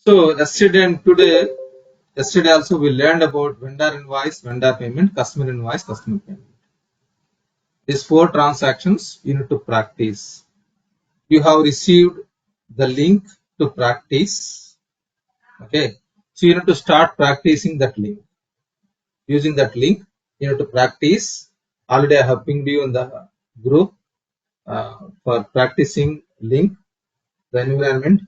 So yesterday also we learned about vendor invoice, vendor payment, customer invoice, customer payment. These 4 transactions you need to practice. You have received the link to practice. Okay, so you need to start practicing that link. Using that link, you need to practice. Already I have pinged you in the group for practicing link, the environment.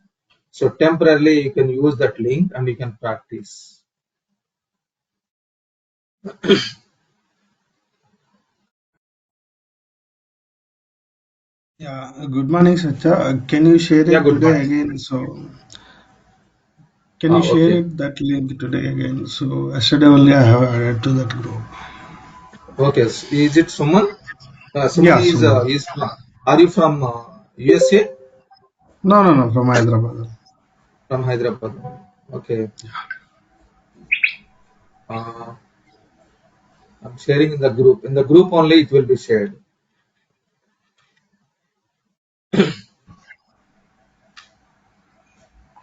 So temporarily you can use that link and you can practice. Yeah, good morning, Satya. Can you share Yeah, it good today morning. again? So, can you share Okay. it that link today again? So, yesterday only I have added to that group. Okay. So is it Suman? Suman Yeah, Suman. is from, are you from USA? No, from Hyderabad. From Hyderabad. Okay. Uh, I'm sharing in the group. In the group only it will be shared.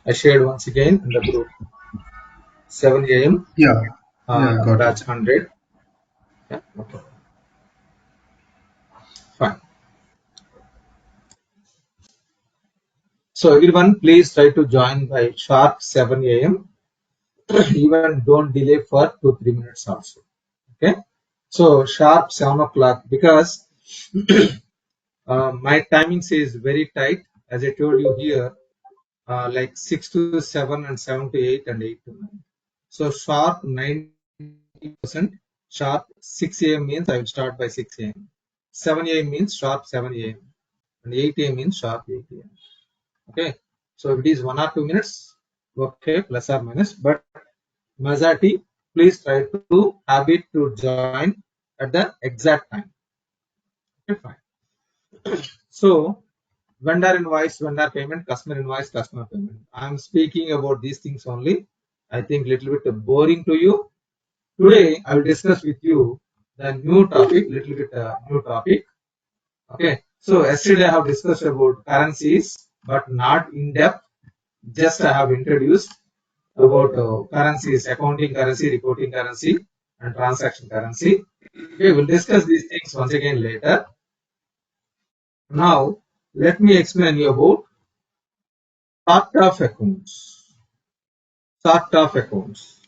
I shared once again in the group. 7 a.m. Yeah, yeah, got it. Batch 100. Yeah. Okay. Fine. So everyone, please try to join by sharp 7 a.m. Even don't delay for 2-3 minutes also. Okay. So sharp 7 o'clock because my timings is very tight. As I told you here, like 6 to 7 and 7 to 8 and 8 to 9. So sharp 90%, sharp 6 a.m. means I will start by 6 a.m. 7 a.m. means sharp 7 a.m. and 8 a.m. means sharp 8 a.m. Okay. So if it is 1 or 2 minutes, okay, plus or minus, but majority, please try to have it to join at the exact time. Okay, fine. So vendor invoice, vendor payment, customer invoice, customer payment. I'm speaking about these things only. I think little bit boring to you. Today I will discuss with you the new topic, little bit new topic. Okay. So yesterday I have discussed about currencies, but not in depth. Just I have introduced about currencies, accounting currency, reporting currency, and transaction currency. Okay, we'll discuss these things once again later. Now, let me explain you about chart of accounts. Chart of accounts.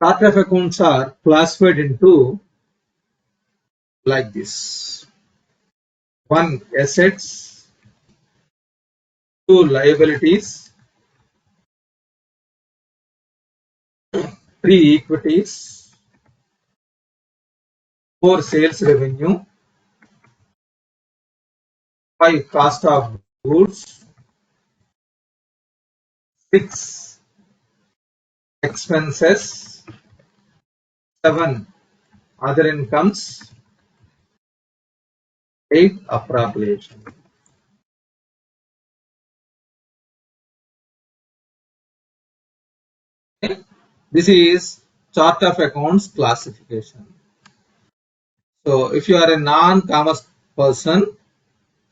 Chart of accounts are classified into like this. One, assets. Two, liabilities. Three, equities. Four, sales revenue. Five, cost of goods. Six, expenses. Seven, other incomes. Eight, appropriation. Okay? This is chart of accounts classification. So if you are a non-commerce person,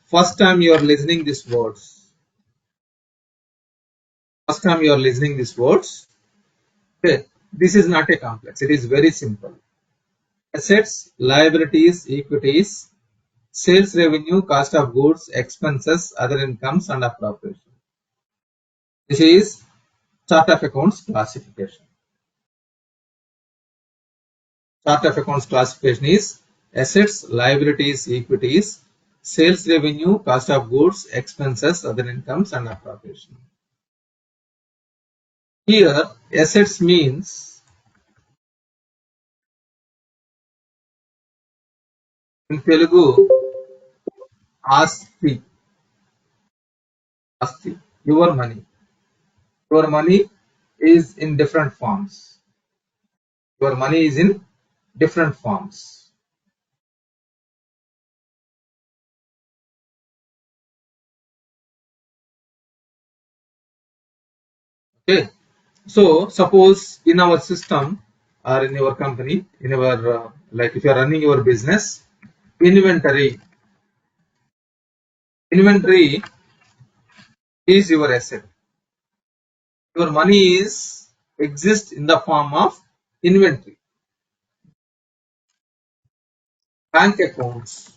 first time you are listening these words. First time you are listening these words. Okay, this is not a complex. It is very simple. Assets, liabilities, equities, sales revenue, cost of goods, expenses, other incomes, and appropriation. This is chart of accounts classification. Chart of accounts classification is assets, liabilities, equities, sales revenue, cost of goods, expenses, other incomes, and appropriation. Here, assets means in Telugu, asti, asti, your money. Your money is in different forms. Your money is in different forms. Okay. So suppose in our system or in your company, in your like if you are running your business, inventory Inventory is your asset. Your money is exists in the form of inventory. Bank accounts.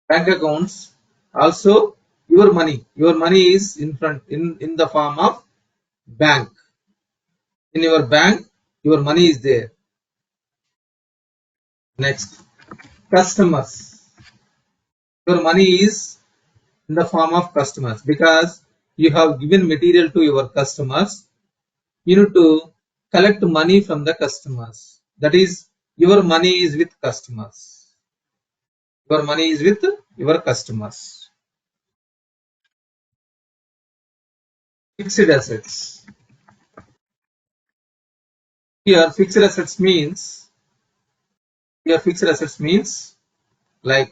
Bank accounts also your money. Your money is in the form of bank. In your bank, your money is there. Next, customers. Your money is in the form of customers because you have given material to your customers. You need to collect money from the customers. That is, your money is with customers. Your money is with your customers. Fixed assets. Here, fixed assets means like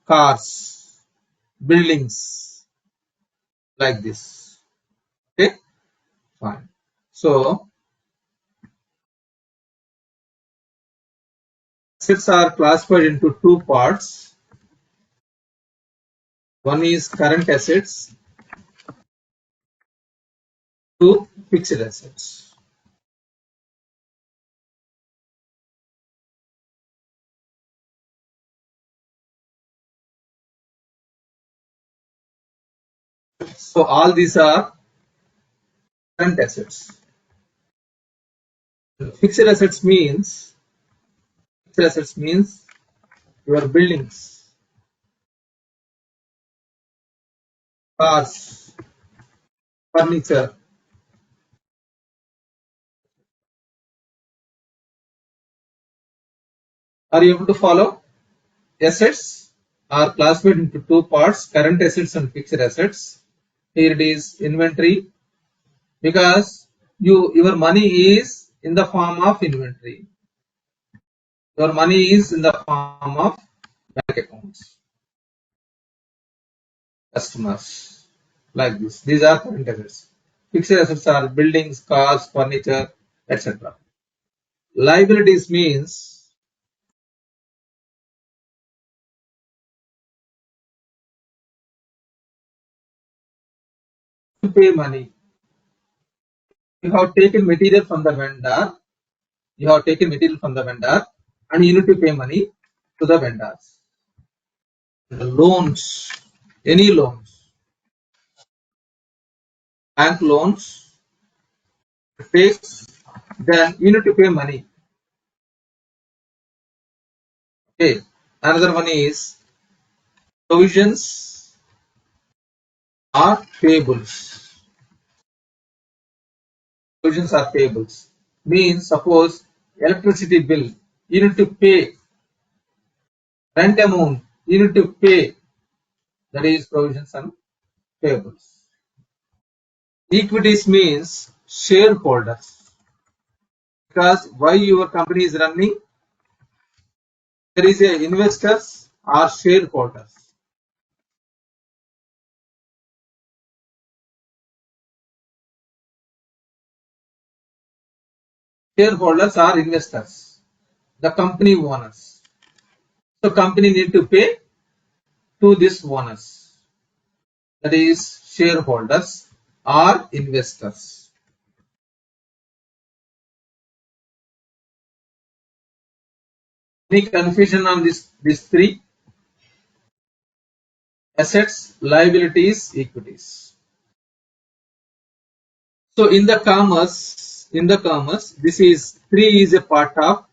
cars, buildings, like this. Okay, fine. So assets are classified into two parts. One is current assets, two fixed assets. So all these are current assets. Fixed assets means your buildings, cars, furniture. Are you able to follow? Assets are classified into two parts, current assets and fixed assets. Here it is inventory because your money is in the form of inventory. Your money is in the form of bank accounts, customers, like this. These are current assets. Fixed assets are buildings, cars, furniture, etc. Liabilities means to pay money. You have taken material from the vendor. You have taken material from the vendor, and you need to pay money to the vendors. The loans, any loans, bank loans, takes, then you need to pay money. Okay. Another one is provisions are payables. Provisions are payables. Means suppose electricity bill, you need to pay rent amount, you need to pay. That is provisions and payables. Equities means shareholders. Because why your company is running, there is a investors or shareholders. Shareholders are investors, the company owners. So company need to pay to this owners. That is shareholders or investors. Any confusion on these three? Assets, liabilities, equities. So in the commerce, this is three is a part of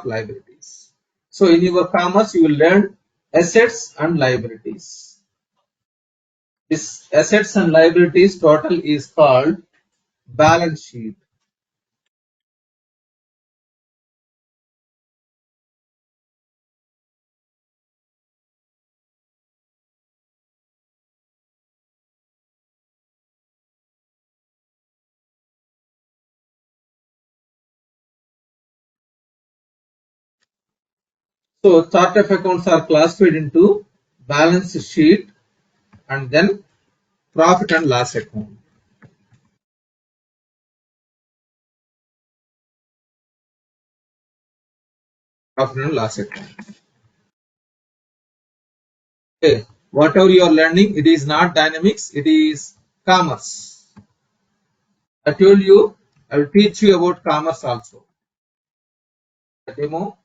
liabilities. So in your commerce, you will learn assets and liabilities. This assets and liabilities total is called balance sheet. So chart of accounts are classified into balance sheet and then profit and loss account. Profit and loss account. Okay. Whatever you are learning, it is not dynamics, it is commerce. I told you, I will teach you about commerce also. The demo,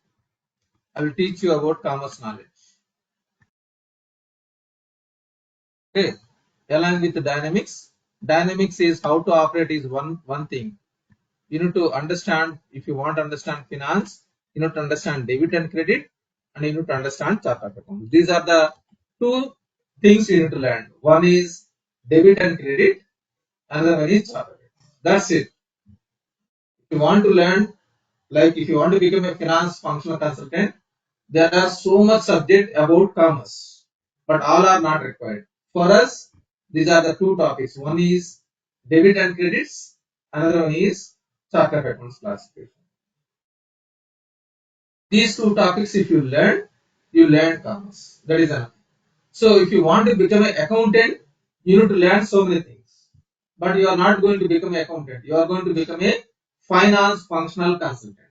I will teach you about commerce knowledge. Okay. Along with the dynamics, dynamics is how to operate is one thing. You need to understand, if you want to understand finance, you need to understand debit and credit, and you need to understand chart of accounts. These are the two things you need to learn. One is debit and credit, another one is chart of accounts. That's it. If you want to learn, like if you want to become a finance functional consultant, there are so much subject about commerce, but all are not required. For us, these are the two topics. One is debit and credits, another one is chart of accounts classification. These two topics, if you learn commerce. That is enough. So if you want to become an accountant, you need to learn so many things. But you are not going to become an accountant. You are going to become a finance functional consultant.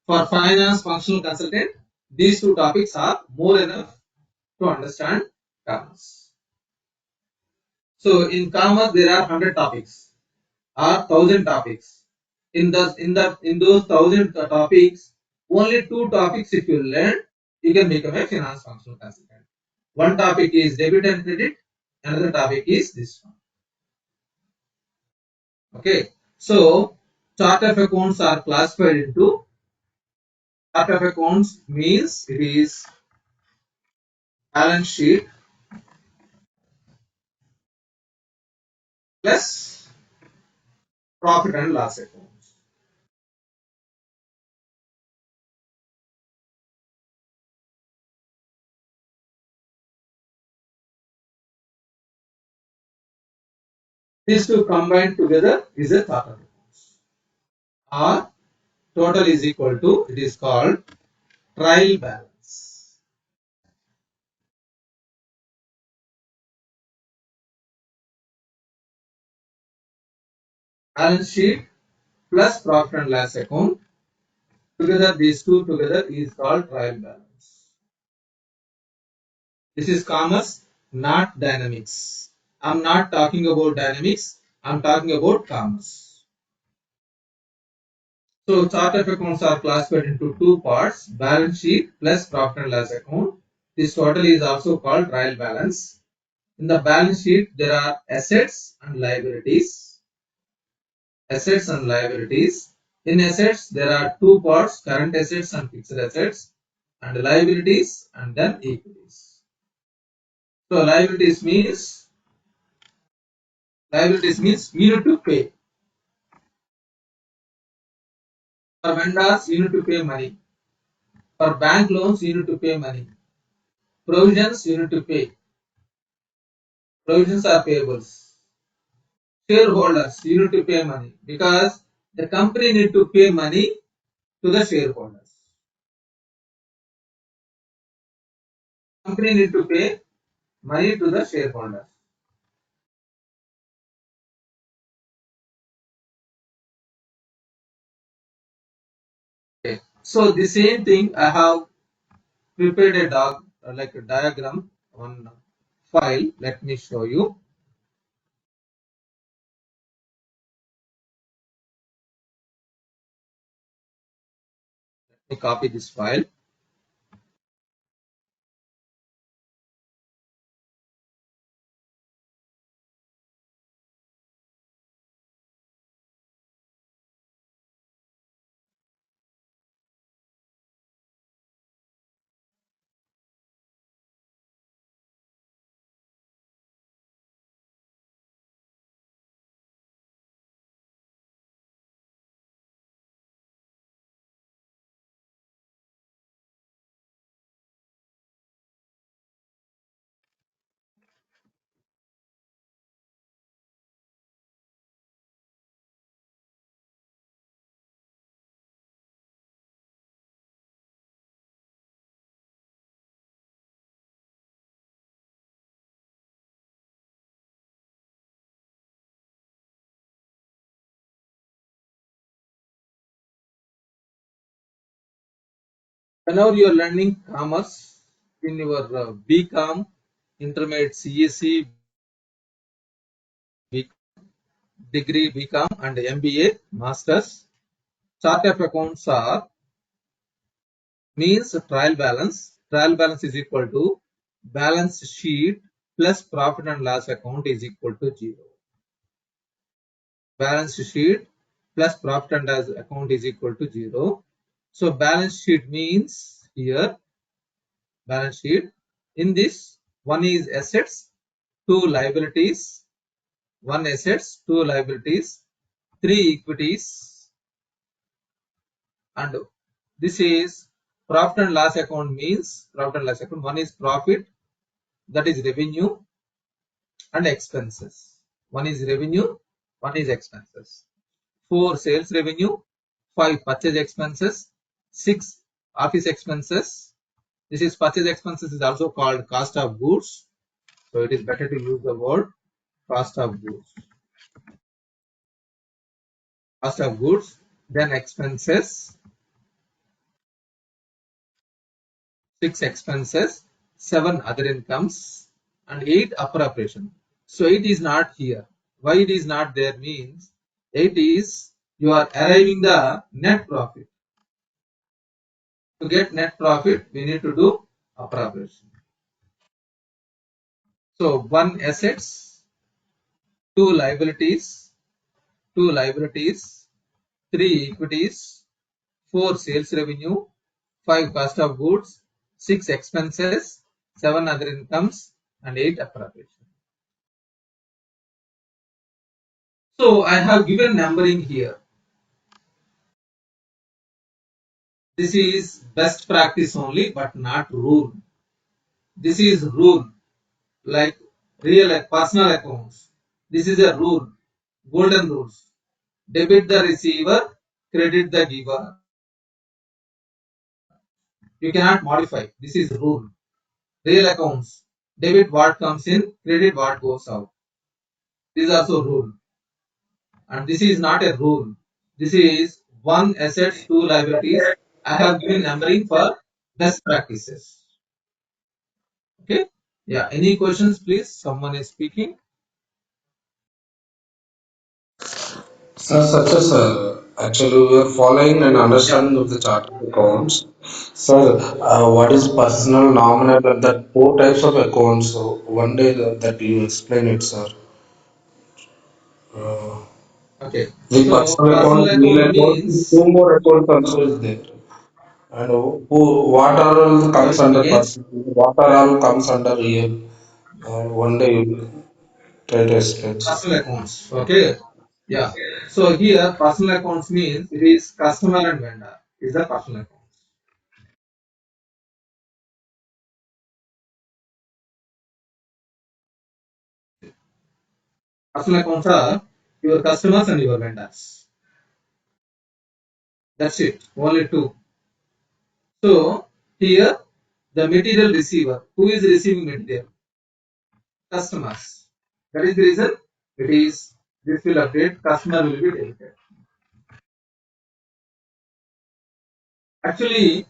For finance functional consultant, these two topics are more enough to understand commerce. So in commerce, there are 100 topics or 1,000 topics. In those 1,000 topics, only two topics if you learn, you can become a finance functional consultant. One topic is debit and credit, another topic is this one. Okay, so chart of accounts are classified into, chart of accounts means it is balance sheet plus profit and loss accounts. These two combined together is a chart of accounts. Or total is equal to, it is called trial balance. Balance sheet plus profit and loss account, together these two together is called trial balance. This is commerce, not dynamics. I'm not talking about dynamics, I'm talking about commerce. So chart of accounts are classified into two parts, balance sheet plus profit and loss account. This total is also called trial balance. In the balance sheet, there are assets and liabilities. Assets and liabilities. In assets, there are two parts, current assets and fixed assets, and liabilities and then equities. So liabilities means you need to pay. For vendors, you need to pay money. For bank loans, you need to pay money. Provisions, you need to pay. Provisions are payables. Shareholders, you need to pay money because the company need to pay money to the shareholders. Company need to pay money to the shareholders. Okay. So the same thing I have prepared a like a diagram on file. Let me show you. Let me copy this file. Whenever you are learning commerce in your BCom intermediate CSC, degree BCom and MBA, Masters. Chart of accounts are means trial balance. Trial balance is equal to balance sheet plus profit and loss account is equal to 0. Balance sheet plus profit and loss account is equal to 0. So balance sheet means here balance sheet. In this, one is assets, two liabilities, one assets, two liabilities, three equities, and this is profit and loss account means profit and loss account. One is profit, that is revenue and expenses. One is revenue, one is expenses. 4 sales revenue, 5 purchase expenses, 6 office expenses. This is purchase expenses is also called cost of goods. So it is better to use the word cost of goods. Cost of goods, then expenses, 6 expenses, 7 other incomes, and 8 appropriation. So 8 is not here. Why it is not there means 8 is you are arriving the net profit. To get net profit, we need to do appropriation. So 1 assets, 2 liabilities, 3 equities, 4 sales revenue, 5 cost of goods, 6 expenses, 7 other incomes, and 8 appropriation. So I have given numbering here. This is best practice only, but not rule. This is rule, like personal accounts. This is a rule, golden rules. Debit the receiver, credit the giver. You cannot modify. This is rule. Real accounts, debit what comes in, credit what goes out. This is also rule. And this is not a rule. This is 1 assets, 2 liabilities. I have given numbering for best practices. Okay. Yeah. Any questions, please? Someone is speaking. Such as actually we are following and Yeah. understanding of the chart of accounts. Sir, what is personal, nominal, and that four types of accounts? So one day that you explain it, sir. Uh, Okay. the So personal personal account, real account account, means two more accounts also is there. And what are all sorry, comes come under again. personal? What are all comes under real? One day you try to explain, sir. Personal accounts. Okay. Yeah. So here personal accounts means it is customer and vendor is the personal accounts. Personal accounts are your customers and your vendors. That's it. Only two. So here the material receiver. Who is receiving material? Customers. That is the reason it is this will update. Customer will be debited. Actually,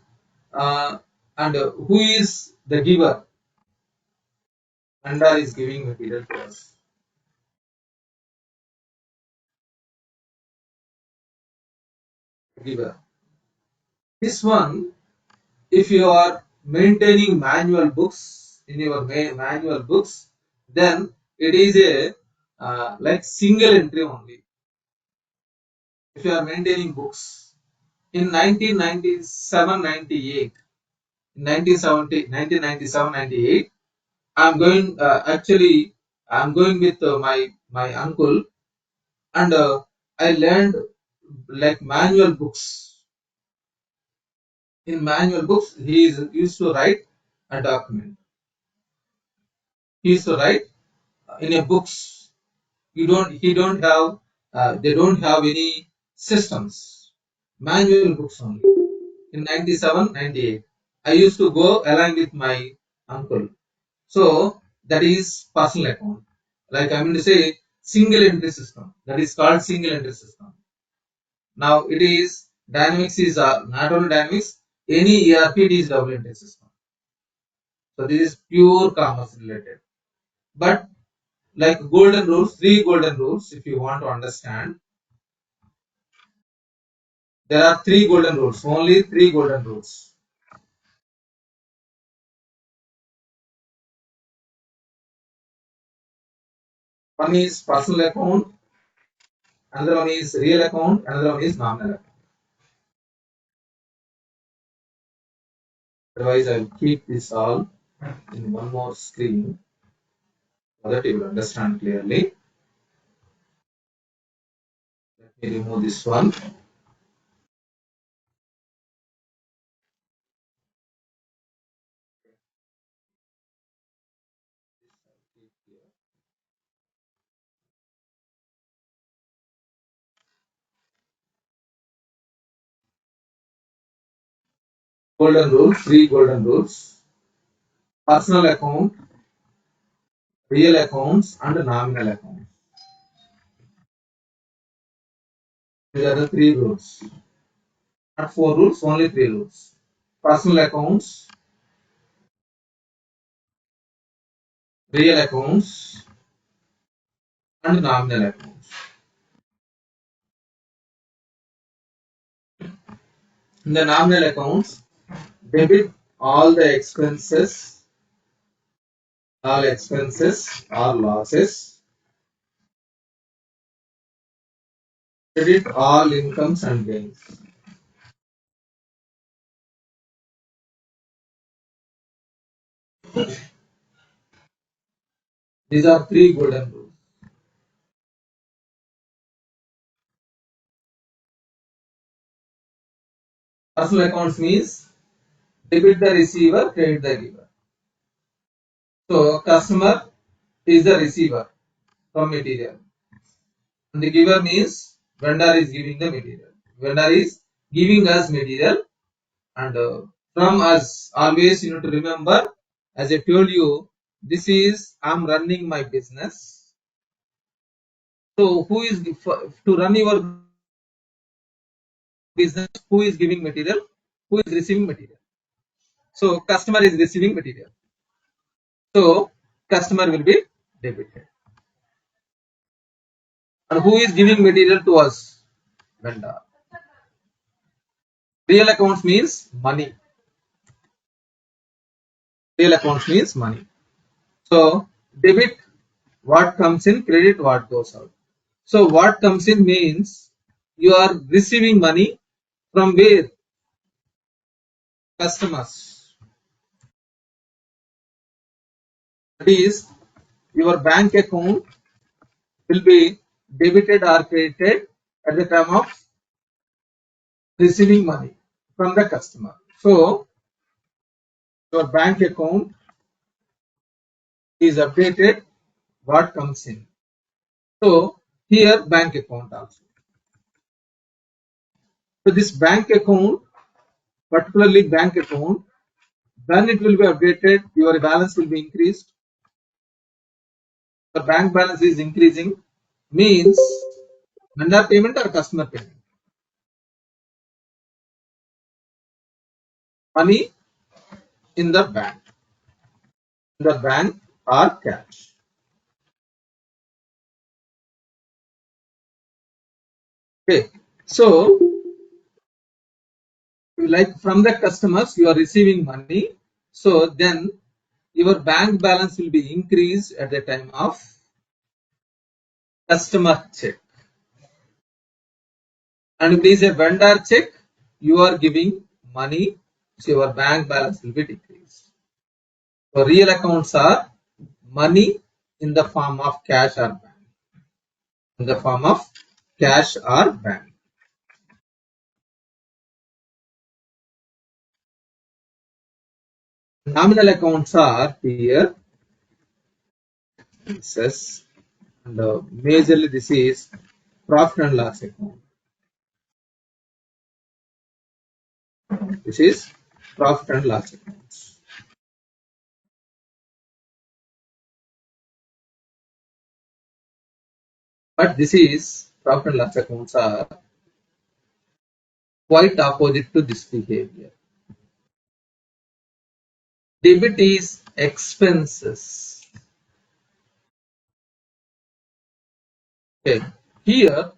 and who is the giver? Vendor is giving material to us. Giver. This one, if you are maintaining manual books in your manual books, then it is a like single entry only. If you are maintaining books in 1997-98, 1997-98, I'm going actually I'm going with my uncle, and I learned like manual books. In manual books, he is used to write a document. He used to write in a books. He don't have they don't have any systems. Manual books only. In 97-98, I used to go along with my uncle. So that is personal account. Like I mean to say single entry system. That is called single entry system. Now it is dynamics is not only dynamics, any ERP it is double entry system. So this is pure commerce related. But like golden rules, three golden rules, if you want to understand, there are three golden rules, only three golden rules. One is personal account, another one is real account, another one is nominal account. Otherwise, I will keep this all in one more screen so that you will understand clearly. Let me remove this one. Golden rules, three golden rules: personal account, real accounts, and nominal accounts. These are the three rules. Not four rules, only three rules. Personal accounts, real accounts, and nominal accounts. In the nominal accounts, debit all expenses or losses, credit all incomes and gains. These are three golden rules. Personal accounts means debit the receiver, credit the giver. So customer is the receiver from material. And the giver means vendor is giving the material. Vendor is giving us material, and from us always you need to remember, as I told you, this is I'm running my business. So who is to run your business? Who is giving material? Who is receiving material? So customer is receiving material. So customer will be debited. And who is giving material to us? Vendor. Real accounts means money. Real accounts means money. So debit what comes in, credit what goes out. So what comes in means you are receiving money from where? Customers. That is, your bank account will be debited or credited at the time of receiving money from the customer. So your bank account is updated what comes in. So here bank account also. So this bank account, particularly bank account, when it will be updated, your balance will be increased. The bank balance is increasing means vendor payment or customer payment. Money in the bank. In the bank or cash. Okay. So like from the customers you are receiving money. So then your bank balance will be increased at the time of customer check. And if it is a vendor check, you are giving money, so your bank balance will be decreased. So real accounts are money in the form of cash or bank. In the form of cash or bank. Nominal accounts are here. Says, and majorly this is profit and loss account. This is profit and loss accounts. But this is profit and loss accounts are quite opposite to this behavior. Debit is expenses. Okay. Here,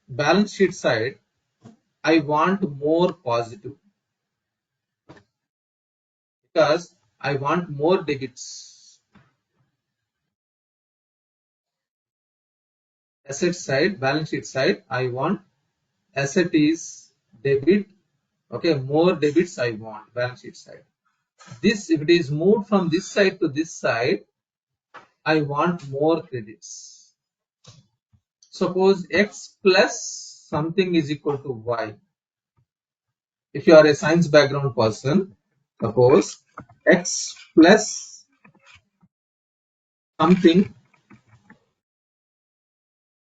balance sheet side, I want more positive because I want more debits. Asset side, balance sheet side, I want asset is debit. Okay, more debits I want, balance sheet side. This, if it is moved from this side to this side, I want more credits. Suppose x plus something is equal to y. If you are a science background person, suppose x plus something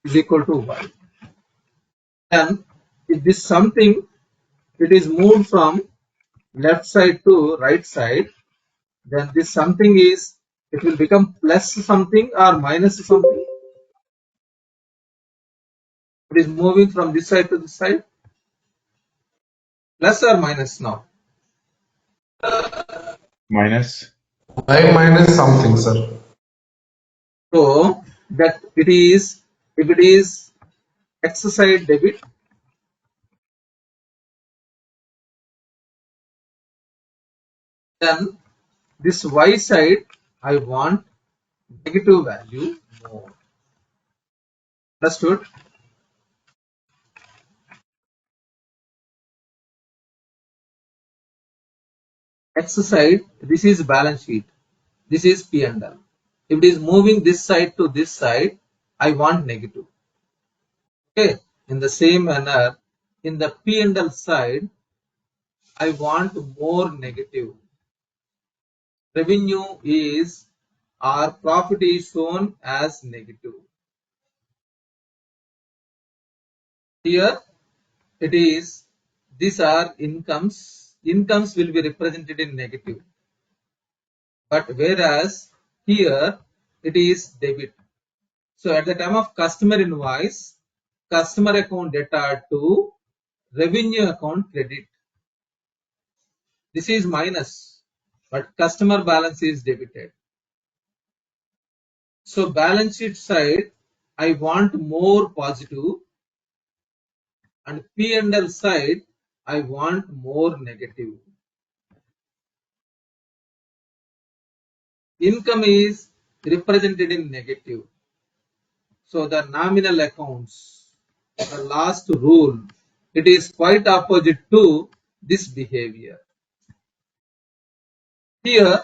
is equal to y. And if this something, it is moved from left side to right side, then this something is, it will become plus something or minus something. It is moving from this side to this side, plus or minus now. Minus. Y minus something, sir. So that it is, if it is x side debit, then this y side I want negative value more. Understood? X side, this is balance sheet. This is P&L. If it is moving this side to this side, I want negative. Okay. In the same manner, in the P&L side, I want more negative. Revenue is, or profit is shown as negative. Here it is, these are incomes. Incomes will be represented in negative. But whereas here it is debit. So at the time of customer invoice, customer account debtor to revenue account credit. This is minus, but customer balance is debited. So balance sheet side, I want more positive, and P&L side, I want more negative. Income is represented in negative. So the nominal accounts, the last rule, it is quite opposite to this behavior. Here,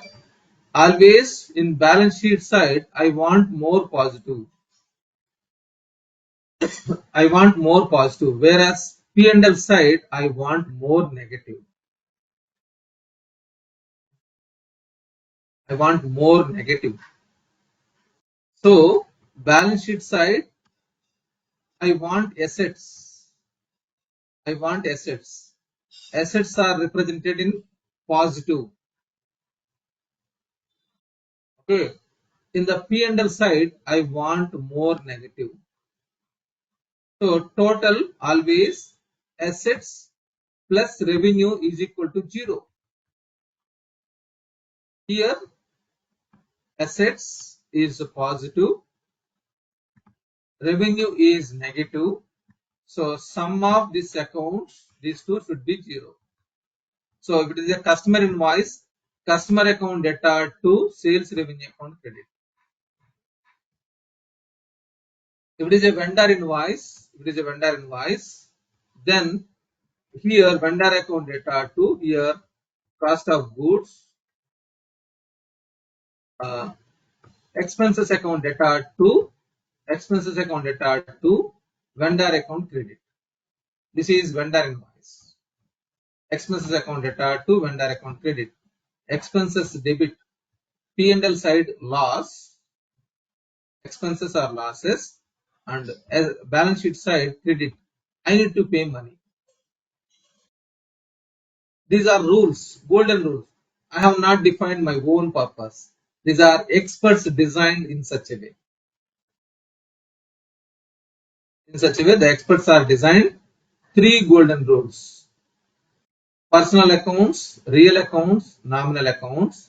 always in balance sheet side, I want more positive. I want more positive, whereas P&L side, I want more negative. I want more negative. So, balance sheet side, I want assets. I want assets. Assets are represented in positive. Okay. In the P&L side, I want more negative. So, total always assets plus revenue is equal to 0. Here, assets is positive, revenue is negative. So, sum of these accounts, these two should be 0. So, if it is a customer invoice, customer account debtor to sales revenue account credit. If it is a vendor invoice, then here vendor account debtor to here cost of goods, expenses account debtor to vendor account credit. This is vendor invoice. Expenses account debtor to vendor account credit. Expenses debit. P&L side loss. Expenses are losses, and balance sheet side credit. I need to pay money. These are rules, golden rules. I have not defined my own purpose. These are experts designed in such a way. In such a way, the experts are designed 3 golden rules: personal accounts, real accounts, nominal accounts.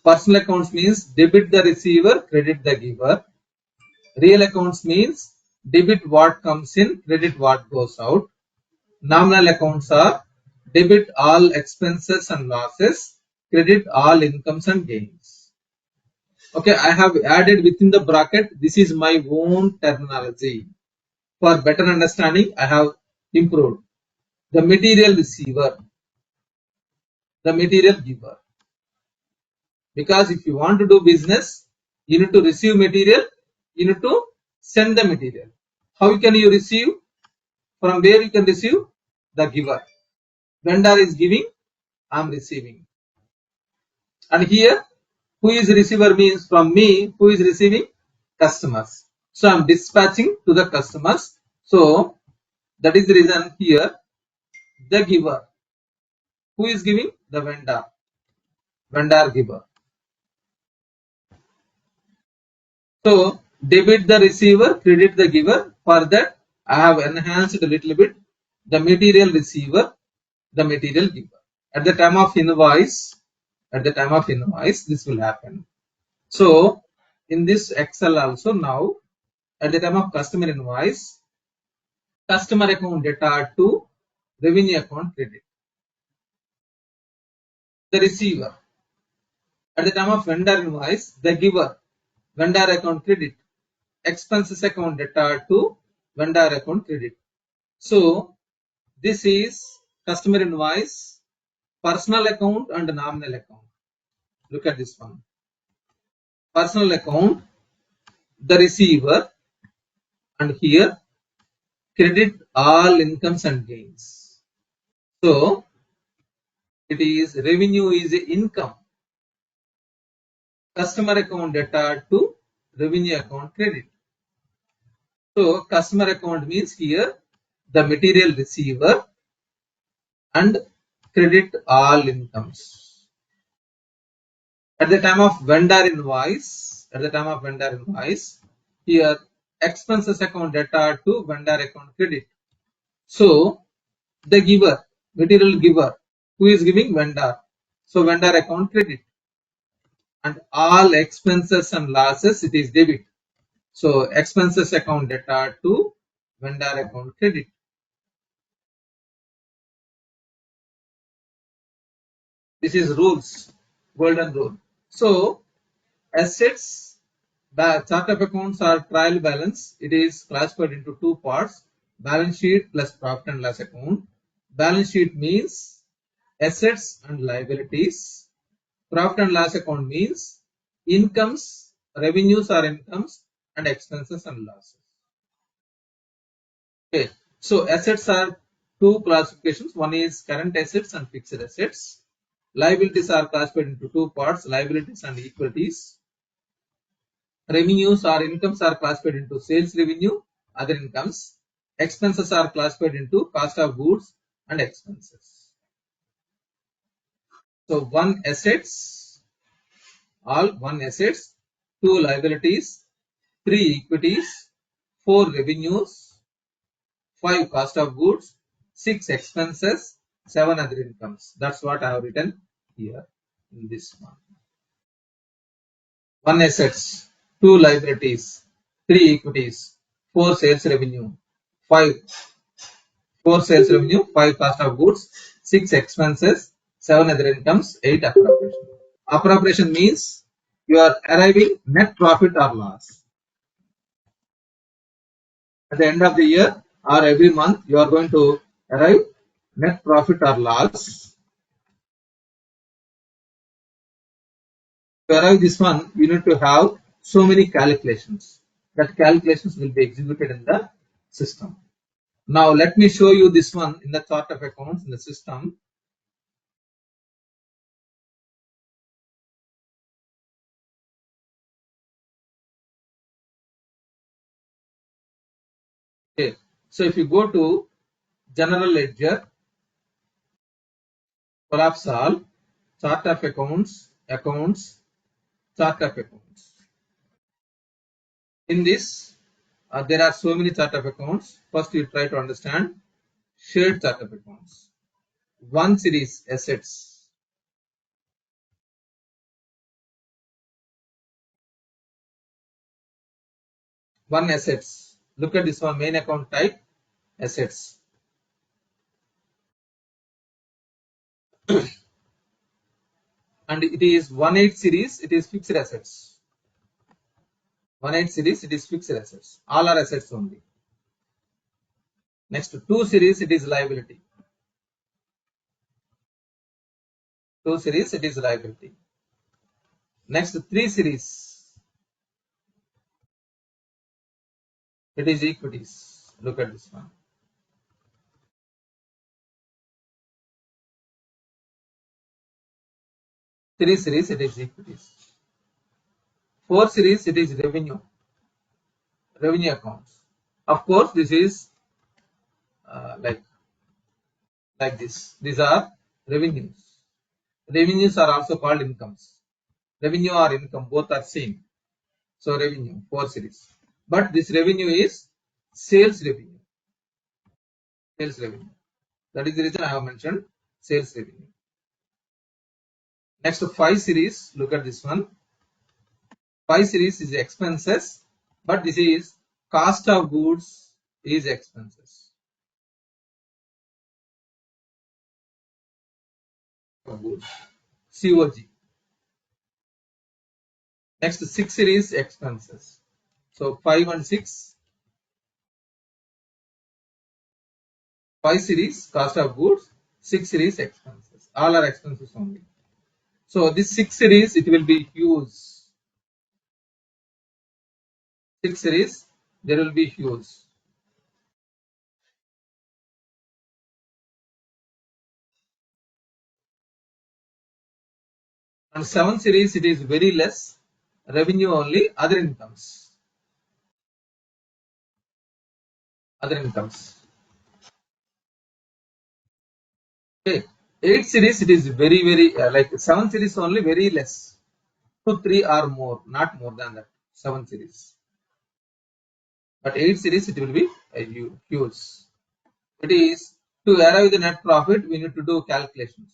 Personal accounts means debit the receiver, credit the giver. Real accounts means debit what comes in, credit what goes out. Nominal accounts are debit all expenses and losses, credit all incomes and gains. Okay, I have added within the bracket, this is my own terminology. For better understanding, I have improved. The material receiver, the material giver. Because if you want to do business, you need to receive material, you need to send the material. How can you receive? From where you can receive? The giver. Vendor is giving, I am receiving. And here, who is receiver means from me, who is receiving? Customers. So I am dispatching to the customers. So that is the reason here, the giver. Who is giving? The vendor. Vendor giver. So debit the receiver, credit the giver. For that, I have enhanced a little bit the material receiver, the material giver. At the time of invoice, this will happen. So in this Excel also now, at the time of customer invoice, customer account data to revenue account credit. The receiver. At the time of vendor invoice, the giver, vendor account credit. Expenses account data to vendor account credit. So this is customer invoice, personal account and nominal account. Look at this one. Personal account, the receiver, and here credit all incomes and gains. So it is revenue is income. Customer account data to revenue account credit. So customer account means here the material receiver and credit all incomes. At the time of vendor invoice, here expenses account data to vendor account credit. So the giver, material giver, who is giving? Vendor. So vendor account credit. And all expenses and losses, it is debit. So expenses account data to vendor account credit. This is rules, golden rule. So assets, the chart of accounts are trial balance. It is classified into two parts: balance sheet plus profit and loss account. Balance sheet means assets and liabilities. Profit and loss account means incomes, revenues or incomes, and expenses and losses. Okay, so assets are two classifications. One is current assets and fixed assets. Liabilities are classified into two parts: liabilities and equities. Revenues or incomes are classified into sales revenue, other incomes. Expenses are classified into cost of goods and expenses. So one assets, two liabilities, three equities, four revenues, five cost of goods, six expenses, seven other incomes. That's what I have written here in this one. One assets, two liabilities, three equities, five four sales revenue, five cost of goods, six expenses, seven other incomes, eight appropriation. Appropriation means you are arriving net profit or loss. At the end of the year or every month, you are going to arrive net profit or loss. To arrive this one, you need to have so many calculations. That calculations will be executed in the system. Now let me show you this one in the chart of accounts in the system. Okay. So if you go to general ledger, collapse all, chart of accounts, chart of accounts. In this, there are so many chart of accounts. First, you try to understand shared chart of accounts. One series assets. One assets. Look at this one, main account type, assets. And it is 18 series, it is fixed assets. 18 series, it is fixed assets. All are assets only. Next 2 series, it is liability. 2 series, it is liability. Next 3 series, it is equities. Look at this one. 3 series, it is equities. 4 series, it is revenue accounts. Of course, this is like this. These are revenues. Revenues are also called incomes. Revenue or income, both are same. So revenue, 4 series. But this revenue is sales revenue. Sales revenue. That is the reason I have mentioned sales revenue. Next 5 series, look at this one. 5 series is expenses, but this is cost of goods is expenses. Of goods. COG. Next 6 series expenses. So 5 and 6. 5 series cost of goods, 6 series expenses. All are expenses only. So this 6 series, it will be huge. 6 series, there will be huge. And 7 series, it is very less. Revenue only, other incomes. Other incomes. Okay. 8 series, it is very, like 7 series only, very less. 2, 3 or more, not more than that. 7 series. But 8 series, it will be huge. It is to arrive the net profit, we need to do calculations.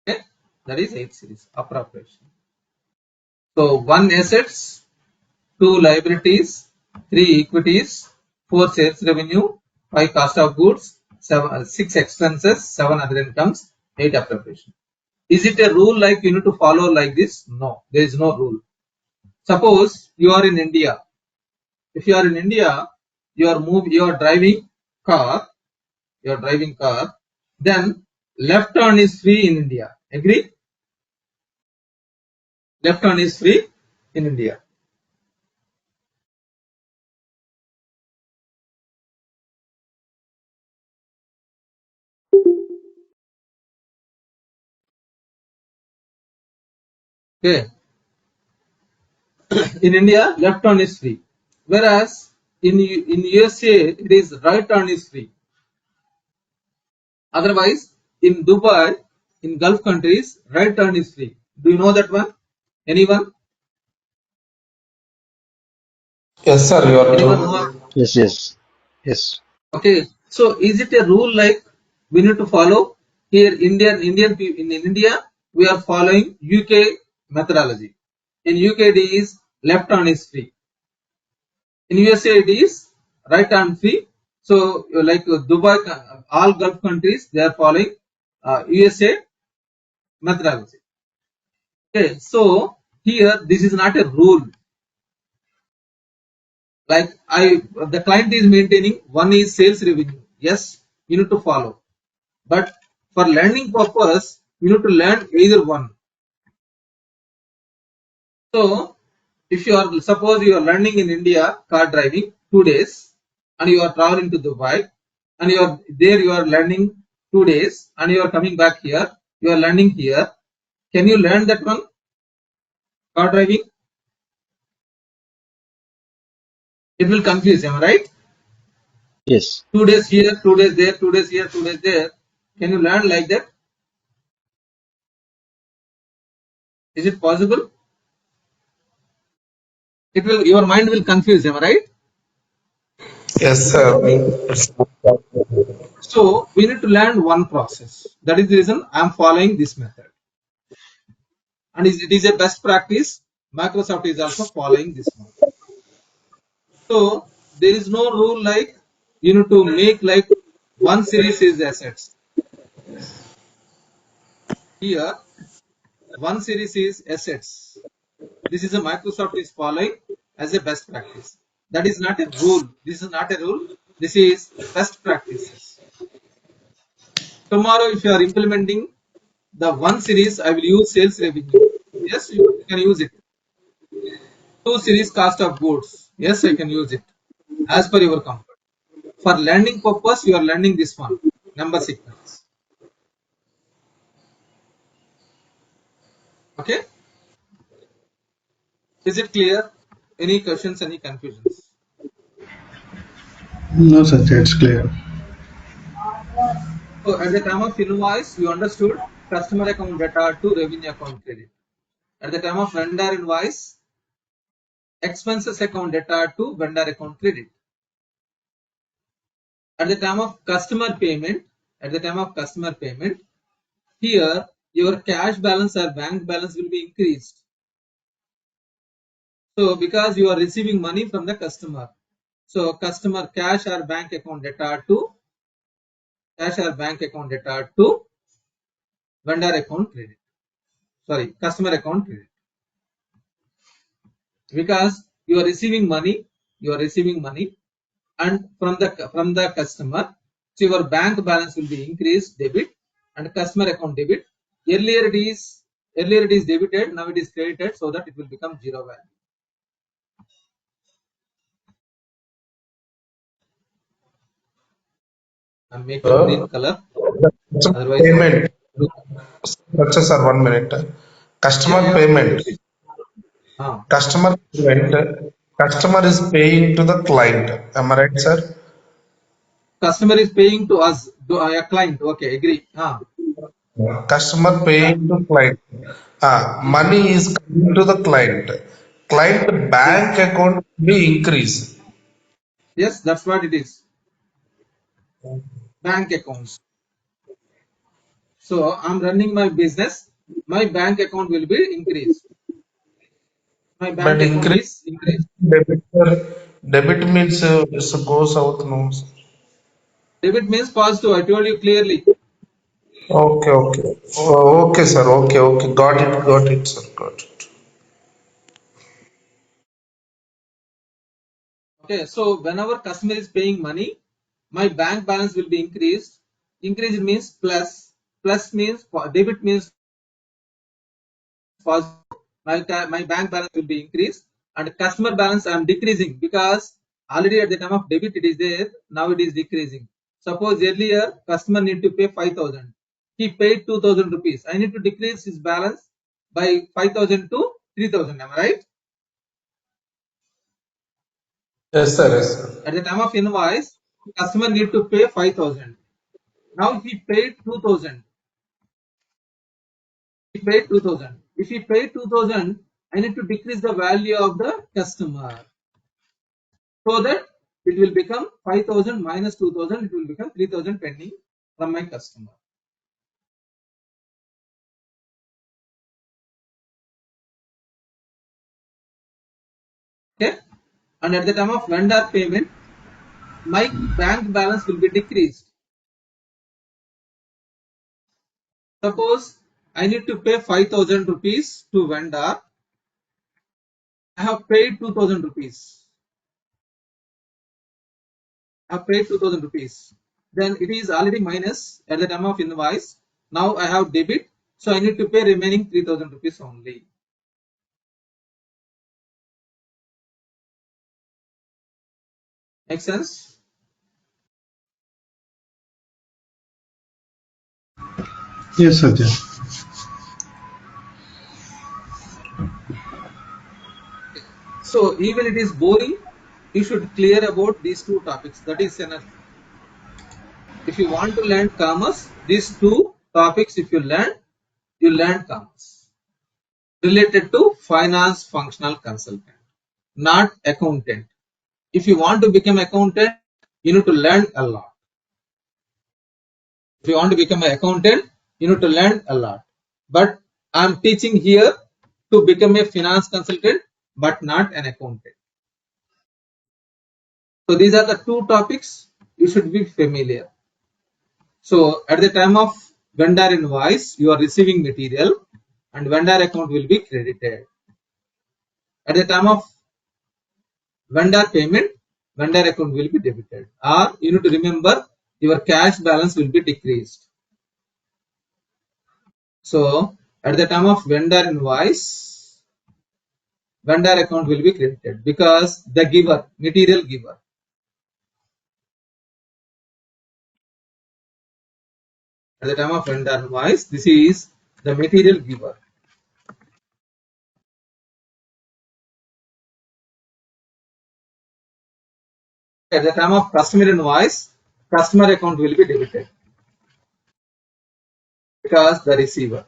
Okay, that is 8 series appropriation. So 1 assets, 2 liabilities, 3 equities, 4 sales revenue, 5 cost of goods, 6 expenses, 7 other incomes, 8 appropriation. Is it a rule like you need to follow like this? No, there is no rule. Suppose you are in India. If you are in India, you are driving car, then left turn is free in India. Agree? Left turn is free in India. Okay. In India, left turn is free. Whereas in USA, it is right turn is free. Otherwise, in Dubai, in Gulf countries, right turn is free. Do you know that one? Anyone? Yes, sir, you are Anyone true. know? Yes, yes, yes. Okay. So is it a rule like we need to follow? Here, in India, we are following UK methodology. In UK, it is left turn is free. In USA, it is right turn free. So, like Dubai, all Gulf countries, they are following USA methodology. Okay, so here this is not a rule. Like the client is maintaining one is sales revenue. Yes, you need to follow. But for learning purpose, you need to learn either one. So, if you are suppose you are learning in India car driving 2 days, and you are traveling to Dubai, and you are learning 2 days, and you are coming back here, you are learning here. Can you learn that one car driving? It will confuse, am I right? Yes. 2 days here, 2 days there, 2 days here, 2 days there. Can you learn like that? Is it possible? It will. Your mind will confuse, am I right? Yes, sir. It's So we need to learn one process. That is the reason I am following this method, and it is a best practice. Microsoft is also following this one. So there is no rule like you need to make like one series is assets. Here one series is assets. This is a Microsoft is following as a best practice. That is not a rule. This is not a rule. This is best practices. Tomorrow, if you are implementing the one series, I will use sales revenue. Yes, you can use it. Two series cost of goods. Yes, I can use it as per your comfort. For learning purpose, you are learning this one number sequence. Okay, is it clear? Any questions? Any confusions? No, Satya, it's clear. So at the time of invoice, you understood customer account data to revenue account credit. At the time of vendor invoice, expenses account data to vendor account credit. At the time of customer payment, here your cash balance or bank balance will be increased. So because you are receiving money from the customer, so customer cash or bank account data to vendor account credit. Sorry, customer account credit. Because you are receiving money, and from the customer, so your bank balance will be increased debit and customer account debit. Earlier it is debited, now it is credited, so that it will become zero value. I'm making green color, otherwise Payment. blue. Sir, 1 minute. Yeah, Customer yeah, payment. repeat. Ah, Customer payment. Customer is paying to the client. Am I right, sir? customer is paying to us, to a client. Okay, agree. Ah, Customer yeah. paying to client. Money is coming to the client. Client Yes, bank account be increase. yes, that's what it is. Bank accounts. So I'm running my business. My bank account will be increased. My bank But account increase is increased. debit, debit means goes out no. Debit means positive. I told you clearly. Okay, okay. Okay, sir. Okay, okay. Got it, sir. Got it. Okay, so whenever customer is paying money, my bank balance will be increased. Increase means plus. Plus means debit means positive. My bank balance will be increased, and customer balance I am decreasing because already at the time of debit it is there. Now it is decreasing. Suppose earlier customer need to pay 5,000. He paid 2,000 rupees. I need to decrease his balance by 5,000 to 3,000. Am I right? Yes, sir. Yes, sir. At the time of invoice, customer need to pay 5,000. Now he paid 2,000. He paid 2,000. If he paid 2,000, I need to decrease the value of the customer so that it will become 5,000 minus 2,000. It will become 3,000 pending from my customer. Okay. And at the time of vendor payment, my bank balance will be decreased. Suppose I need to pay 5,000 rupees to vendor. I have paid 2,000 rupees. I have paid 2,000 rupees. Then it is already minus at the time of invoice. Now I have debit. So I need to pay remaining 3,000 rupees only. Make sense? Yes, Satya. So even it is boring, you should clear about these two topics. That is enough. If you want to learn commerce, these two topics, if you learn commerce related to finance functional consultant, not accountant. If you want to become accountant, you need to learn a lot. If you want to become an accountant, you need to learn a lot. But I'm teaching here to become a finance consultant, but not an accountant. So these are the two topics you should be familiar. So at the time of vendor invoice, you are receiving material and vendor account will be credited. At the time of vendor payment, vendor account will be debited. Or you need to remember your cash balance will be decreased. So at the time of vendor invoice, vendor account will be credited because the giver, material giver. At the time of vendor invoice, this is the material giver. At the time of customer invoice, customer account will be debited because the receiver.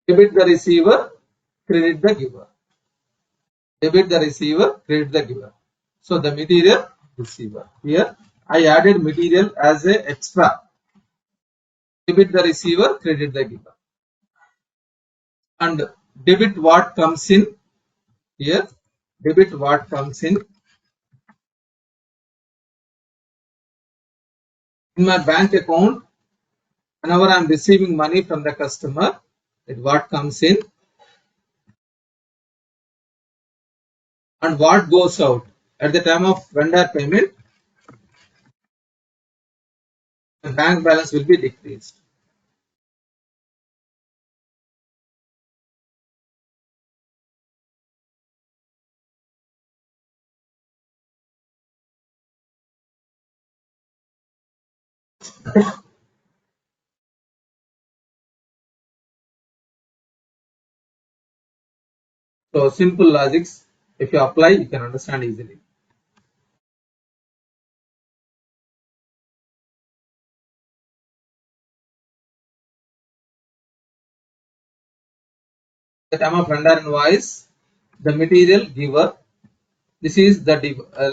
Debit the receiver, credit the giver. Debit the receiver, credit the giver. So the material receiver. Here I added material as a extra. Debit the receiver, credit the giver. And debit what comes in here. Debit what comes in my bank account. Whenever I am receiving money from the customer, it what comes in and what goes out. At the time of vendor payment, the bank balance will be decreased. So simple logics, if you apply, you can understand easily. The time of vendor invoice, the material giver, this is the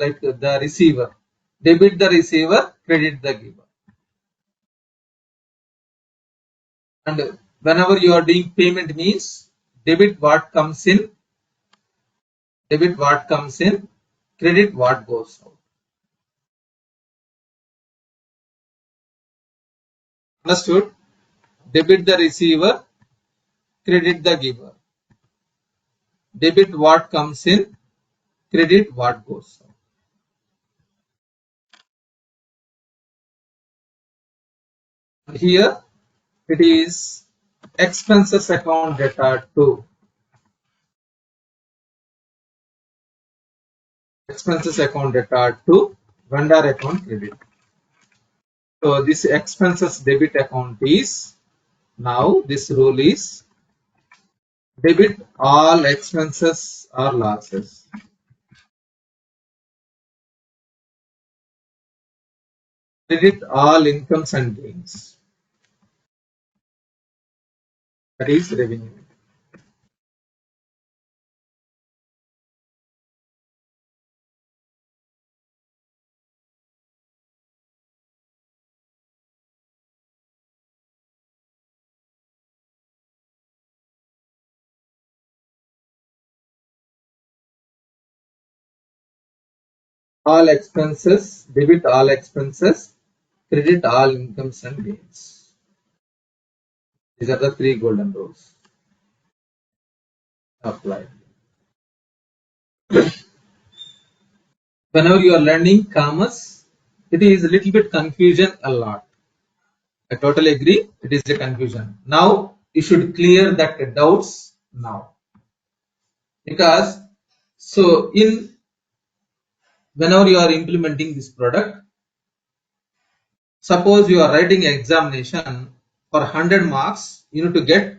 like the receiver. Debit the receiver, credit the giver. And whenever you are doing payment means debit what comes in, credit what goes out. Understood? Debit the receiver, credit the giver. Debit what comes in, credit what goes out. Here it is expenses account data 2. Expenses account data 2, vendor account credit. So this expenses debit account is, now this rule is debit all expenses or losses. Credit all incomes and gains. That is revenue. All expenses, debit all expenses, credit all incomes and gains. These are the three golden rules applied. Whenever you are learning commerce, it is a little bit confusion a lot. I totally agree. It is a confusion. Now you should clear that doubts now, because so in whenever you are implementing this product, suppose you are writing an examination for 100 marks, you need to get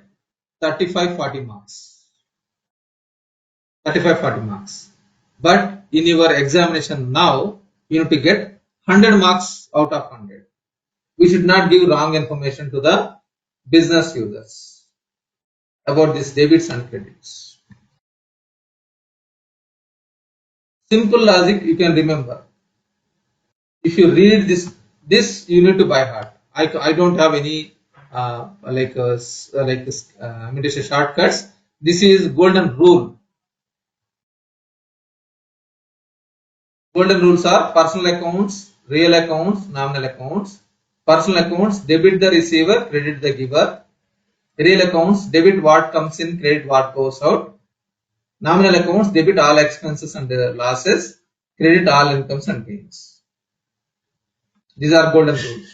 35-40 marks. 35-40 marks. But in your examination now, you need to get 100 marks out of 100. We should not give wrong information to the business users about these debits and credits. Simple logic you can remember. If you read this you need to by heart. I don't have any I mean to say shortcuts. This is golden rule. Golden rules are personal accounts, real accounts, nominal accounts. Personal accounts, debit the receiver, credit the giver. Real accounts, debit what comes in, credit what goes out. Nominal accounts, debit all expenses and losses, credit all incomes and gains. These are golden rules.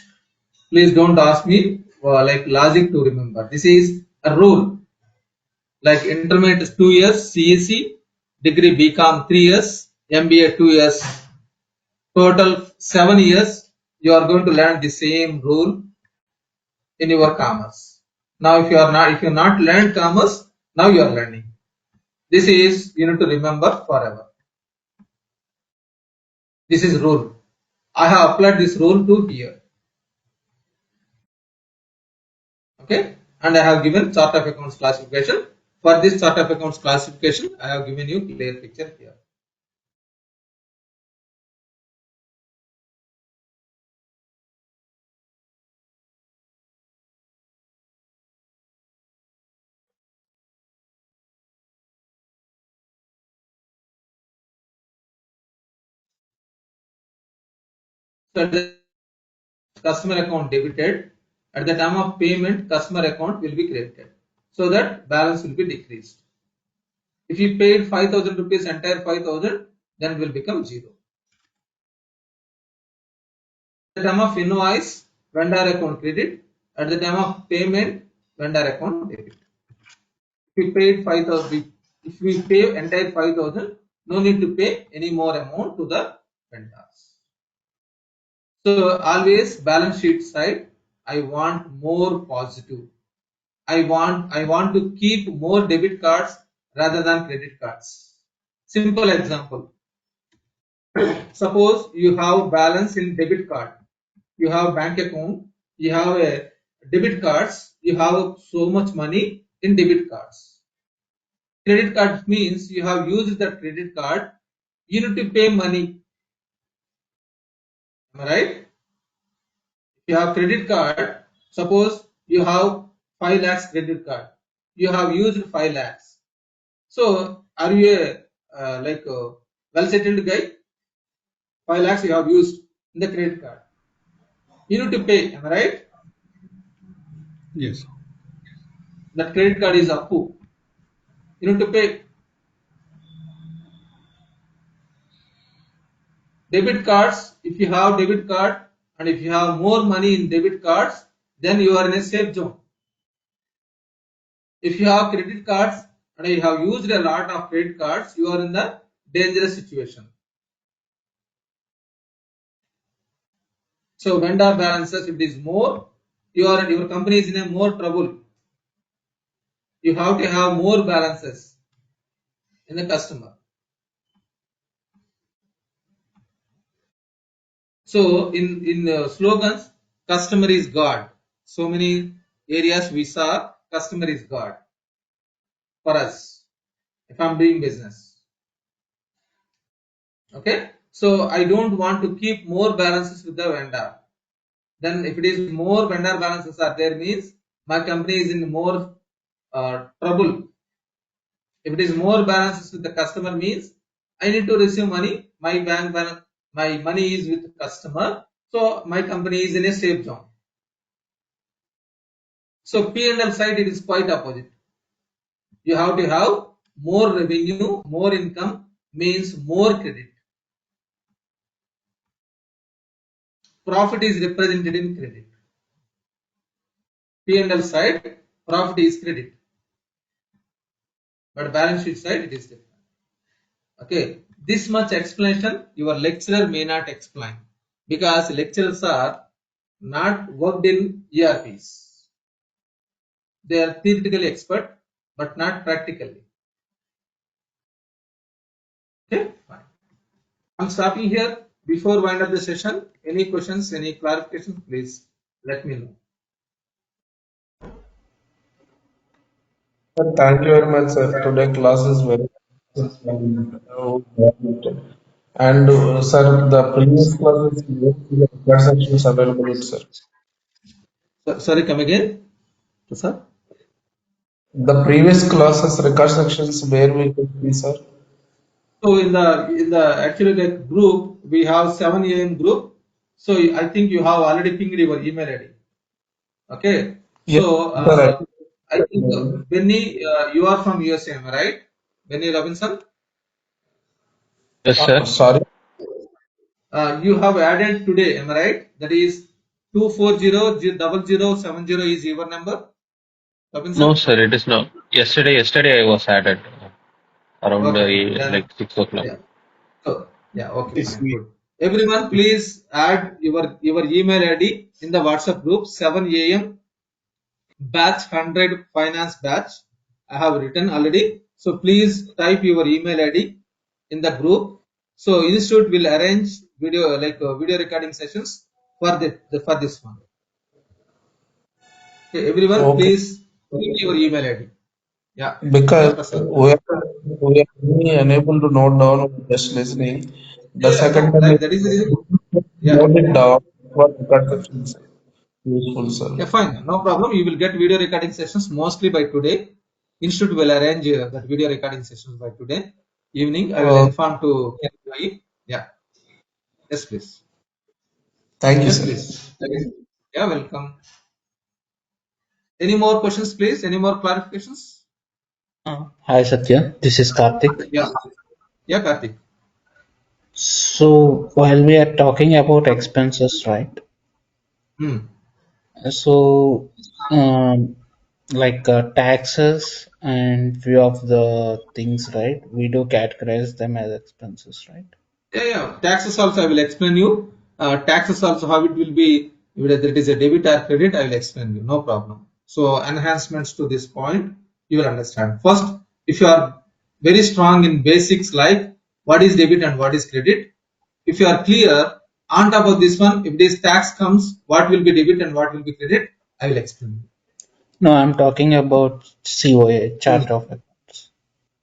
Please don't ask me like logic to remember. This is a rule. Like intermediate is 2 years, CEC, degree BCom 3 years, MBA 2 years, total 7 years. You are going to learn the same rule in your commerce. Now, if you are not learned commerce, now you are learning. This is you need to remember forever. This is rule. I have applied this rule to here. Okay, and I have given chart of accounts classification. For this chart of accounts classification, I have given you clear picture here. So at the customer account debited, at the time of payment, customer account will be credited. So that balance will be decreased. If you paid 5,000 rupees, entire 5,000, then it will become 0. At the time of invoice, vendor account credit. At the time of payment, vendor account debit. If we paid 5,000, if we pay entire 5,000, no need to pay any more amount to the vendors. So always balance sheet side, I want more positive. I want to keep more debit cards rather than credit cards. Simple example. Suppose you have balance in debit card. You have bank account. You have a debit cards. You have so much money in debit cards. Credit card means you have used that credit card. You need to pay money. Am I right? If you have credit card, suppose you have 5 lakhs credit card. You have used 5 lakhs. So are you a well settled guy? 5 lakhs you have used in the credit card. You need to pay. Am I right? Yes. That credit card is up to. You need to pay. Debit cards, if you have debit card and if you have more money in debit cards, then you are in a safe zone. If you have credit cards and you have used a lot of credit cards, you are in the dangerous situation. So vendor balances, if it is more, your company is in a more trouble. You have to have more balances in the customer. So in slogans, customer is God. So many areas we saw customer is God for us. If I'm doing business, okay. So I don't want to keep more balances with the vendor. Then if it is more vendor balances are there means my company is in more trouble. If it is more balances with the customer means I need to receive money. My bank balance, my money is with the customer. So my company is in a safe zone. So P&L side it is quite opposite. You have to have more revenue, more income means more credit. Profit is represented in credit. P&L side profit is credit, but balance sheet side it is different. Okay, this much explanation your lecturer may not explain because lecturers are not worked in ERPs. They are theoretically expert but not practically. Okay, fine. I'm stopping here. Before wind up the session, any questions, any clarifications, please. let me know. Sir, thank you very much, sir. Today class is very and sir, the previous classes record sections available, sir. Sorry, come again, sir. The previous classes record sections where we could see, sir. So in the actually like group, we have 7 a.m. group. So I think you have already pinged your email ID. Okay. Yes, So sir. I think Benny, you are from USA, am I right? Benny Robinson. Yes, sir. Sorry. You have added today, am I right? That is 2400070 is your number, No, Robinson. sir, it is not. Yesterday I was added around Okay, fine. Then like 6 o'clock. yeah. So yeah, okay, It's fine, me. good. Everyone, please add your email ID in the WhatsApp group 7 a.m. batch 100 finance batch. I have written already. So please type your email ID in the group. So institute will arrange video recording sessions for for this one. Okay, everyone, Okay. please give your email ID. Yeah, yeah, Because Prasad. we are only unable to note down just listening. The Yeah, yeah, second no, one like is that is the reason. Yeah, note it down for record sections. Useful, sir. yeah, fine, no problem. You will get video recording sessions mostly by today. Institute will arrange that video recording sessions by today evening. I will Uh, inform to employee. Yeah, yes, please. Thank you, Yes, sir. please. Yeah, welcome. Any more questions, please? Any more clarifications? Hi Satya, this is Karthik. Yeah, yeah, Karthik. So while we are talking about expenses, right? Hmm. So taxes and few of the things, right? We do categorize them as expenses, right? Yeah, yeah. Taxes also I will explain you. Taxes also how it will be, whether it is a debit or credit, I will explain you. No problem. So enhancements to this point, you will understand. First, if you are very strong in basics like what is debit and what is credit, if you are clear on top of this one, if this tax comes, what will be debit and what will be credit, I will explain No, I'm talking about COA, you. chart of accounts.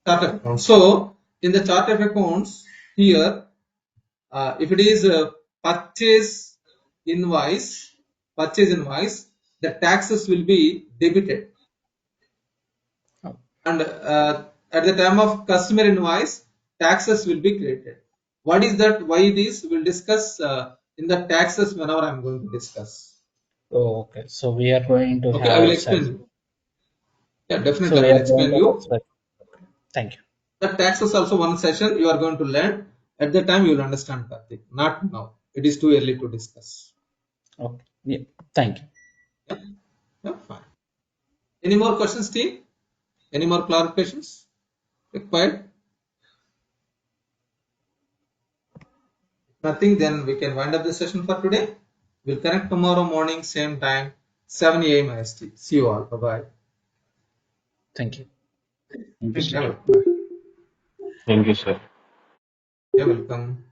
Chart of accounts. So in the chart of accounts here, if it is a purchase invoice, purchase invoice, the taxes will be debited, and at the time of customer invoice, taxes will be credited. What is that? Why it is? We'll discuss in the taxes whenever I'm going to discuss. Oh, okay. So we are going to Okay, I will have explain such. you. Yeah, So definitely, I we will are going explain to have you. such. Thank you. The taxes also one session you are going to learn. At the time you will understand, Karthik. Not now. It is too early to discuss. Okay. Yeah. Thank you. Yeah, yeah, fine. Any more questions, team? Any more clarifications required? Nothing, then we can wind up the session for today. We'll connect tomorrow morning, same time, 7 a.m. IST. See you all. Bye bye. Thank you. Thank you, sir. Yeah, welcome. Thank you, sir. Yeah, welcome.